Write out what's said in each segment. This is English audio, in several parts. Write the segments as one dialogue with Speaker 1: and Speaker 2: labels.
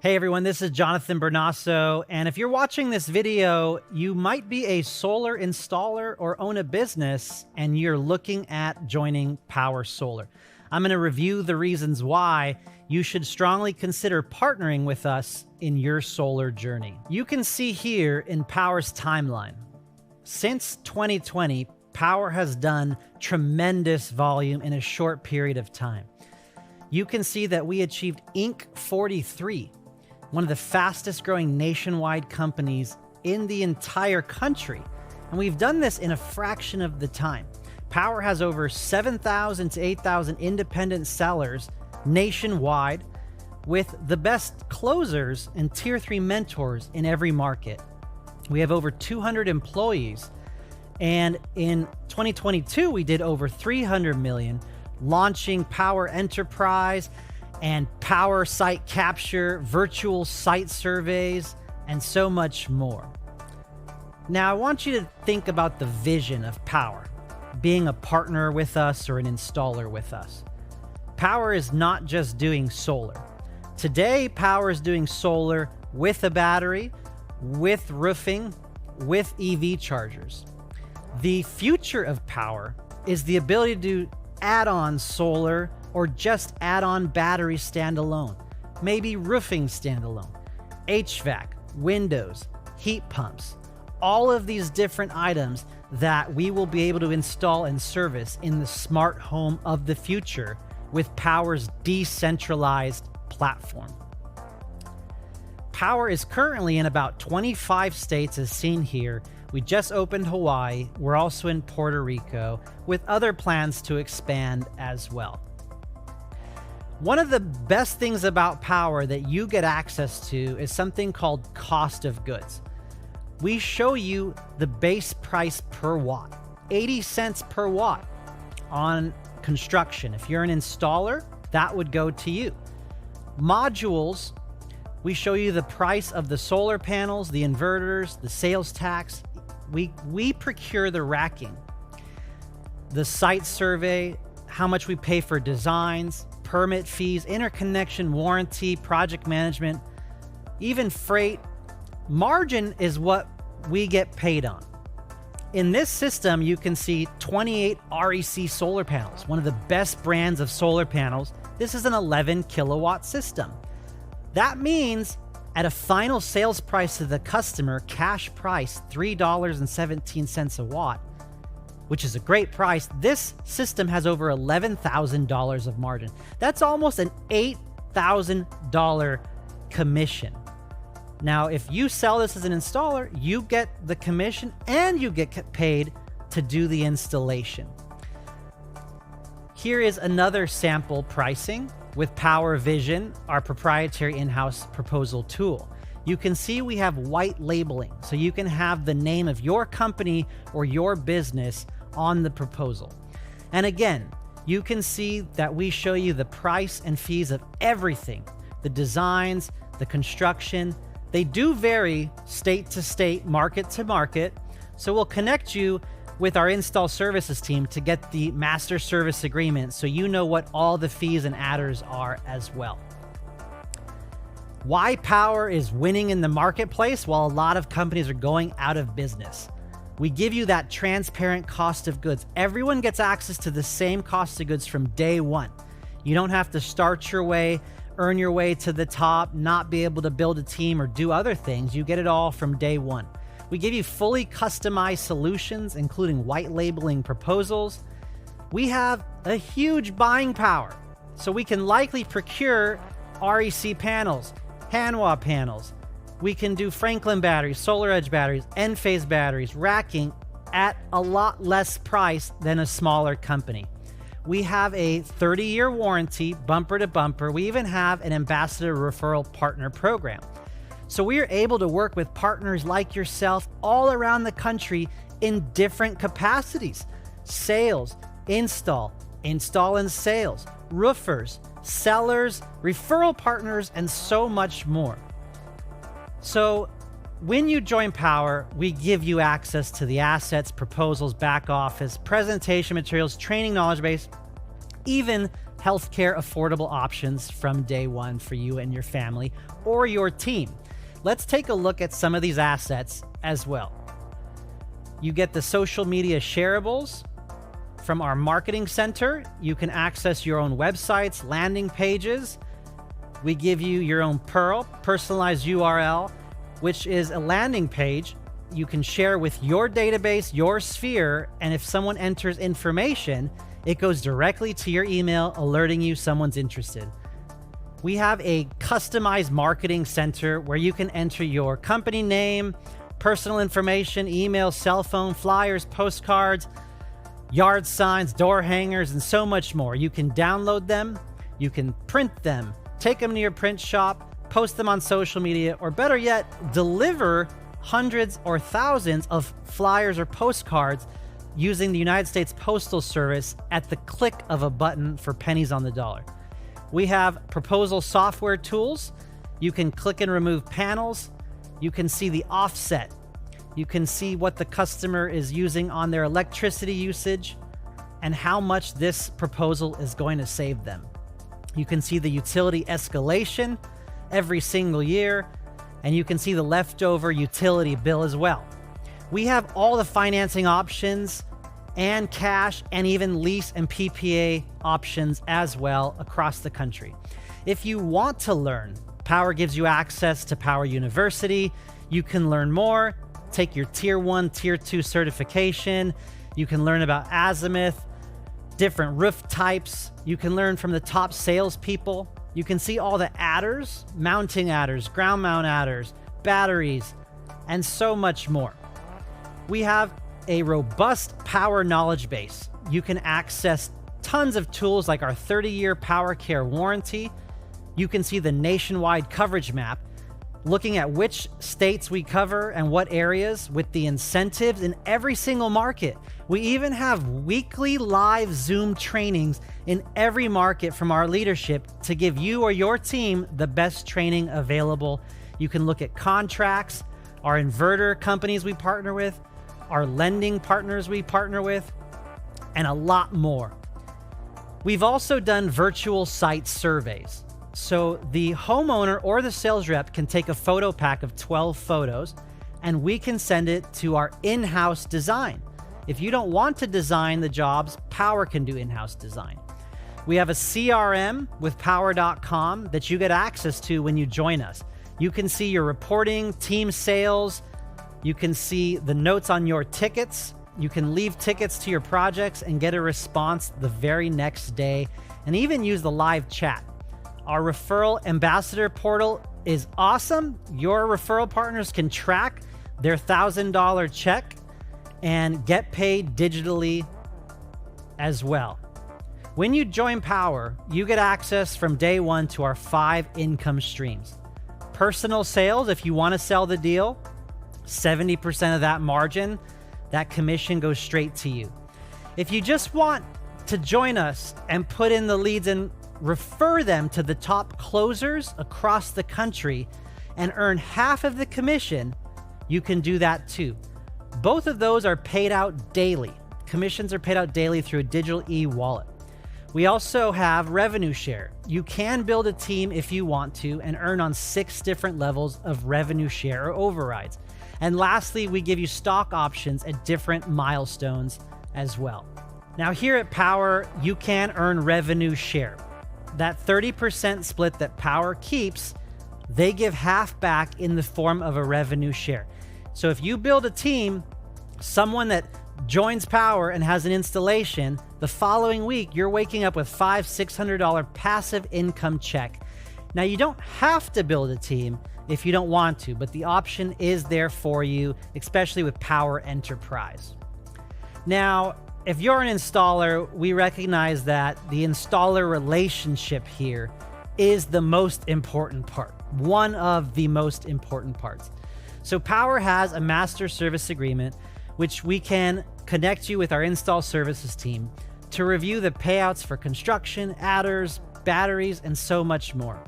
Speaker 1: Hey everyone, this is Jonathan Bernasso, and if you're watching this video, you might be a solar installer or own a business, and you're looking at joining Powur Solar. I'm going to review the reasons why you should strongly consider partnering with us in your solar journey. You can see here in Powur's timeline. Since 2020, Powur has done tremendous volume in a short period of time. You can see that we achieved Inc. 43, one of the fastest growing nationwide companies in the entire country. And we've done this in a fraction of the time. Powur has over 7,000 to 8,000 independent sellers nationwide with the best closers and tier 3 mentors in every market. We have over 200 employees. And in 2022, we did over 300 million, launching Powur Enterprise and Powur Site Capture, virtual site surveys, and so much more. Now, I want you to think about the vision of Powur, being a partner with us or an installer with us. Powur is not just doing solar. Today, Powur is doing solar with a battery, with roofing, with EV chargers. The future of Powur is the ability to do add-on solar or just add-on battery standalone, maybe roofing standalone, HVAC, windows, heat pumps, all of these different items that we will be able to install and service in the smart home of the future with Powur's decentralized platform. Powur is currently in about 25 states as seen here. We just opened Hawaii. We're also in Puerto Rico with other plans to expand as well. One of the best things about Powur that you get access to is something called cost of goods. We show you the base price per watt, 80 cents per watt on construction. If you're an installer, that would go to you. Modules, we show you the price of the solar panels, the inverters, the sales tax. We procure the racking, the site survey, how much we pay for designs, permit fees, interconnection warranty, project management, even freight. Margin is what we get paid on. In this system, you can see 28 REC solar panels, one of the best brands of solar panels. This is an 11 kilowatt system. That means at a final sales price to the customer, cash price, $3.17 a watt, which is a great price. This system has over $11,000 of margin. That's almost an $8,000 commission. Now, if you sell this as an installer, you get the commission and you get paid to do the installation. Here is another sample pricing with Powur Vision, our proprietary in-house proposal tool. You can see we have white labeling, so you can have the name of your company or your business on the proposal. And again, you can see that we show you the price and fees of everything, the designs, the construction. They do vary state to state, market to market. So we'll connect you with our install services team to get the master service agreement so you know what all the fees and adders are as well. Why Powur is winning in the marketplace while a lot of companies are going out of business. We give you that transparent cost of goods. Everyone gets access to the same cost of goods from day one. You don't have to start your way, earn your way to the top, not be able to build a team or do other things. You get it all from day one. We give you fully customized solutions, including white labeling proposals. We have a huge buying power, so we can likely procure REC panels, Hanwha panels. We can do Franklin batteries, Solar Edge batteries, Enphase batteries, racking at a lot less price than a smaller company. We have a 30-year warranty, bumper to bumper. We even have an ambassador referral partner program. So we are able to work with partners like yourself all around the country in different capacities: sales, install and sales, roofers, sellers, referral partners, and so much more. So when you join Powur, we give you access to the assets, proposals, back office, presentation materials, training knowledge base, even healthcare affordable options from day one for you and your family or your team. Let's take a look at some of these assets as well. You get the social media shareables from our marketing center. You can access your own websites, landing pages. We give you your own personalized URL, which is a landing page you can share with your database, your sphere, and if someone enters information, it goes directly to your email alerting you someone's interested. We have a customized marketing center where you can enter your company name, personal information, email, cell phone, flyers, postcards, yard signs, door hangers, and so much more. You can download them, you can print them, take them to your print shop, post them on social media, or better yet, deliver hundreds or thousands of flyers or postcards using the United States Postal Service at the click of a button for pennies on the dollar. We have proposal software tools. You can click and remove panels. You can see the offset. You can see what the customer is using on their electricity usage and how much this proposal is going to save them. You can see the utility escalation every single year, and you can see the leftover utility bill as well. We have all the financing options and cash and even lease and PPA options as well across the country. If you want to learn, Powur gives you access to Powur University. You can learn more, take your Tier 1, Tier 2 certification. You can learn about azimuth, different roof types. You can learn from the top salespeople. You can see all the adders, mounting adders, ground mount adders, batteries, and so much more. We have a robust Powur knowledge base. You can access tons of tools like our 30-year Powur Care warranty. You can see the nationwide coverage map, looking at which states we cover and what areas with the incentives in every single market. We even have weekly live Zoom trainings in every market from our leadership to give you or your team the best training available. You can look at contracts, our inverter companies we partner with, our lending partners we partner with, and a lot more. We've also done virtual site surveys. So the homeowner or the sales rep can take a photo pack of 12 photos and we can send it to our in-house design. If you don't want to design the jobs, Powur can do in-house design. We have a CRM with Powur.com that you get access to when you join us. You can see your reporting, team sales. You can see the notes on your tickets. You can leave tickets to your projects and get a response the very next day, and even use the live chat. Our referral ambassador portal is awesome. Your referral partners can track their $1,000 check and get paid digitally as well. When you join Powur, you get access from day one to our 5 income streams. Personal sales, if you want to sell the deal, 70% of that margin, that commission goes straight to you. If you just want to join us and put in the leads and refer them to the top closers across the country and earn half of the commission, you can do that too. Both of those are paid out daily. Commissions are paid out daily through a digital e-wallet. We also have revenue share. You can build a team if you want to and earn on 6 different levels of revenue share or overrides. And lastly, we give you stock options at different milestones as well. Now here at Powur, you can earn revenue share. That 30% split that Powur keeps, they give half back in the form of a revenue share. So if you build a team, someone that joins Powur and has an installation, the following week, you're waking up with $500-600 passive income check. Now you don't have to build a team if you don't want to, but the option is there for you, especially with Powur Enterprise. Now, if you're an installer, we recognize that the installer relationship here is the most important part, one of the most important parts. So Powur has a master service agreement, which we can connect you with our install services team to review the payouts for construction, adders, batteries, and so much more.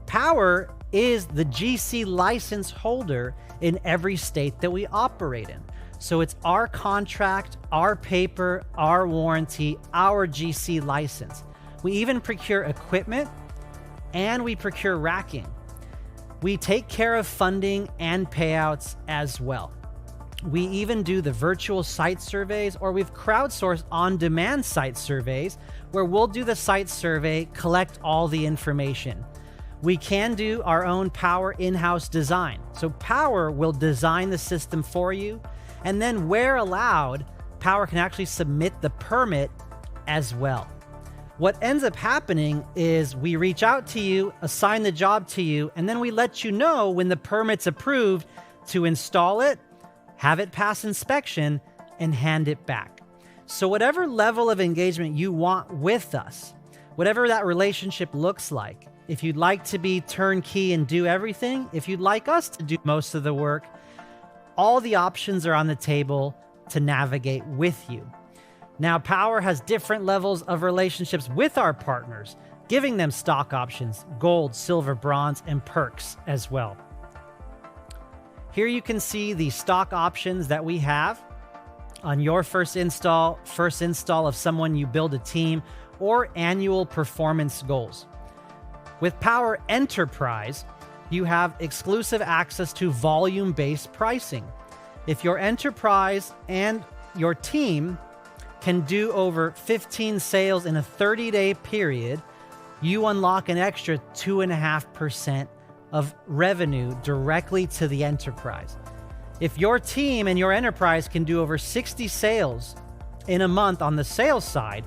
Speaker 1: Powur is the GC license holder in every state that we operate in. So it's our contract, our paper, our warranty, our GC license. We even procure equipment and we procure racking. We take care of funding and payouts as well. We even do the virtual site surveys, or we've crowdsourced on-demand site surveys where we'll do the site survey, collect all the information. We can do our own Powur in-house design. So Powur will design the system for you, and then where allowed, Powur can actually submit the permit as well. What ends up happening is we reach out to you, assign the job to you, and then we let you know when the permit's approved to install it, have it pass inspection, and hand it back. So whatever level of engagement you want with us, whatever that relationship looks like, if you'd like to be turnkey and do everything, if you'd like us to do most of the work, all the options are on the table to navigate with you. Now, Powur has different levels of relationships with our partners, giving them stock options, gold, silver, bronze, and perks as well. Here you can see the stock options that we have on your first install of someone you build a team, or annual performance goals. With Powur Enterprise, you have exclusive access to volume-based pricing. If your enterprise and your team can do over 15 sales in a 30-day period, you unlock an extra 2.5% of revenue directly to the enterprise. If your team and your enterprise can do over 60 sales in a month on the sales side,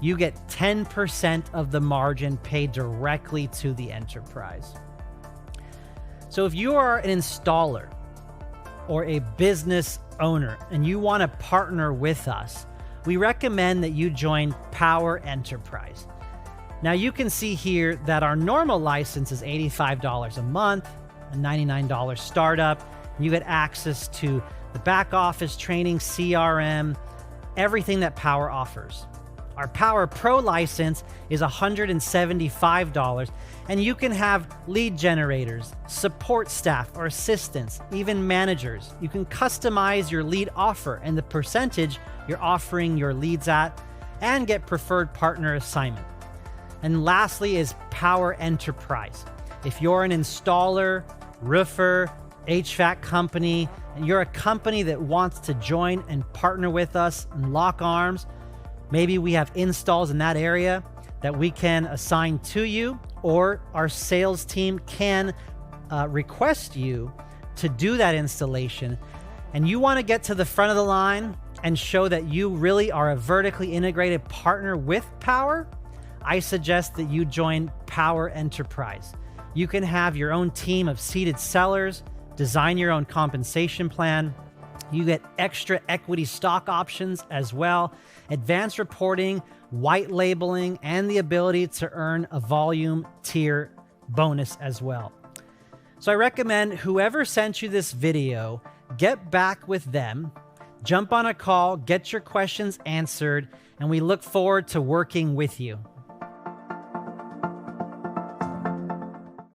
Speaker 1: you get 10% of the margin paid directly to the enterprise. So if you are an installer or a business owner and you want to partner with us, we recommend that you join Powur Enterprise. Now you can see here that our normal license is $85 a month, a $99 startup. You get access to the back office training, CRM, everything that Powur offers. Our Powur Pro license is $175, and you can have lead generators, support staff or assistants, even managers. You can customize your lead offer and the percentage you're offering your leads at, and get preferred partner assignment. And lastly is Powur Enterprise. If you're an installer, roofer, HVAC company, and you're a company that wants to join and partner with us and lock arms, maybe we have installs in that area that we can assign to you, or our sales team can request you to do that installation, and you want to get to the front of the line and show that you really are a vertically integrated partner with Powur, I suggest that you join Powur Enterprise. You can have your own team of seated sellers, design your own compensation plan. You get extra equity stock options as well, advanced reporting, white labeling, and the ability to earn a volume tier bonus as well. So I recommend whoever sent you this video, get back with them, jump on a call, get your questions answered, and we look forward to working with you.